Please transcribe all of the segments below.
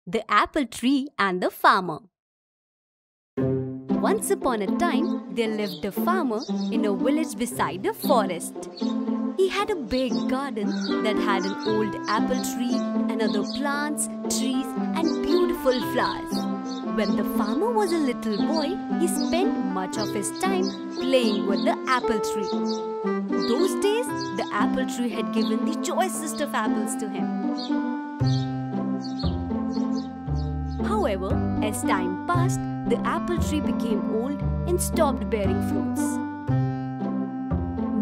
The Apple Tree and the Farmer. Once upon a time, there lived a farmer in a village beside a forest. He had a big garden that had an old apple tree and other plants, trees, and beautiful flowers. When the farmer was a little boy, he spent much of his time playing with the apple tree. Those days, the apple tree had given the choicest of apples to him. However, as time passed, the apple tree became old and stopped bearing fruits.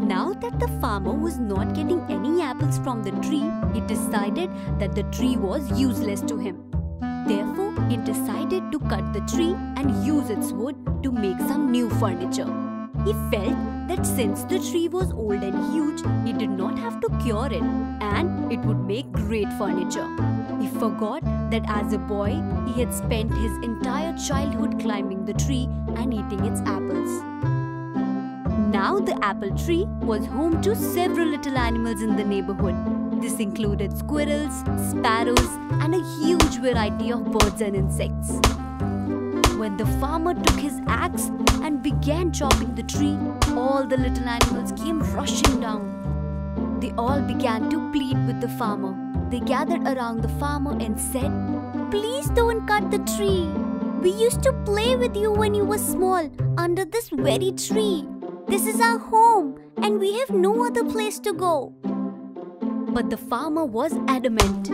Now that the farmer was not getting any apples from the tree, he decided that the tree was useless to him. Therefore, he decided to cut the tree and use its wood to make some new furniture. He felt that since the tree was old and huge, he did not have to cure it and it would make great furniture. He forgot that as a boy, he had spent his entire childhood climbing the tree and eating its apples. Now the apple tree was home to several little animals in the neighborhood. This included squirrels, sparrows, and a huge variety of birds and insects. When the farmer took his axe and began chopping the tree, all the little animals came rushing down. They all began to plead with the farmer. They gathered around the farmer and said, "Please don't cut the tree. We used to play with you when you were small under this very tree. This is our home and we have no other place to go." But the farmer was adamant.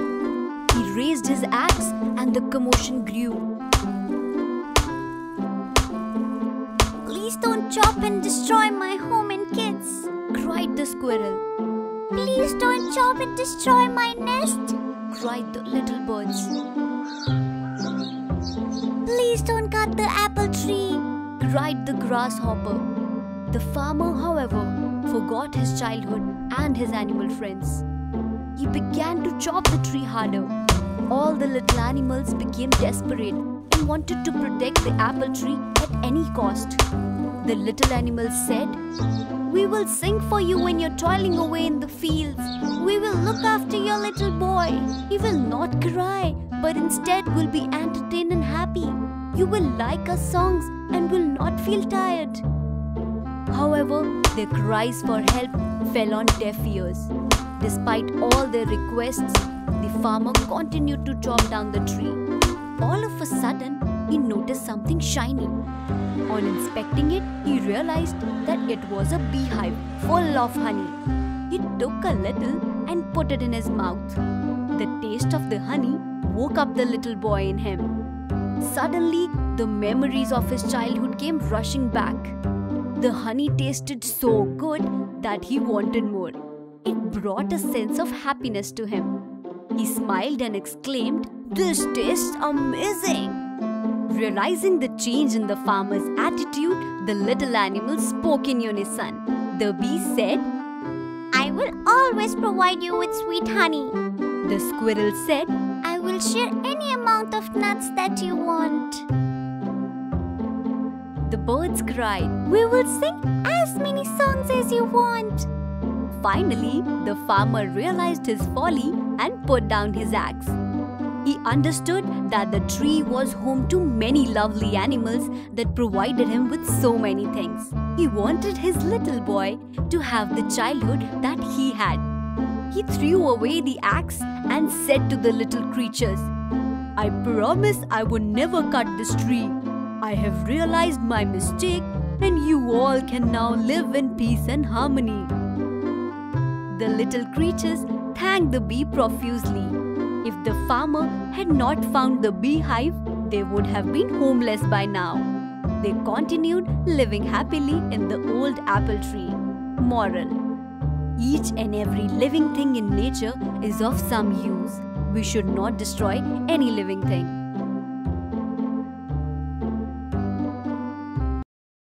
He raised his axe and the commotion grew. "Please don't chop and destroy my home and kids," cried the squirrel. "Please don't chop and destroy my nest," cried the little birds. "Please don't cut the apple tree," cried the grasshopper. The farmer, however, forgot his childhood and his animal friends. He began to chop the tree harder. All the little animals became desperate and wanted to protect the apple tree at any cost. The little animals said, "We will sing for you when you're toiling away in the fields. We will look after your little boy. He will not cry, but instead will be entertained and happy. You will like our songs and will not feel tired." However, their cries for help fell on deaf ears. Despite all their requests, the farmer continued to chop down the tree. All of a sudden, he noticed something shiny. On inspecting it, he realized that it was a beehive full of honey. He took a little and put it in his mouth. The taste of the honey woke up the little boy in him. Suddenly, the memories of his childhood came rushing back. The honey tasted so good that he wanted more. It brought a sense of happiness to him. He smiled and exclaimed, "This tastes amazing!" Realizing the change in the farmer's attitude, the little animals spoke in unison. The bee said, "I will always provide you with sweet honey." The squirrel said, "I will share any amount of nuts that you want." The birds cried, "We will sing as many songs as you want." Finally, the farmer realized his folly and put down his axe. He understood that the tree was home to many lovely animals that provided him with so many things. He wanted his little boy to have the childhood that he had. He threw away the axe and said to the little creatures, "I promise I would never cut this tree. I have realized my mistake and you all can now live in peace and harmony." The little creatures thanked the bee profusely. If the farmer had not found the beehive, they would have been homeless by now. They continued living happily in the old apple tree. Moral: each and every living thing in nature is of some use. We should not destroy any living thing.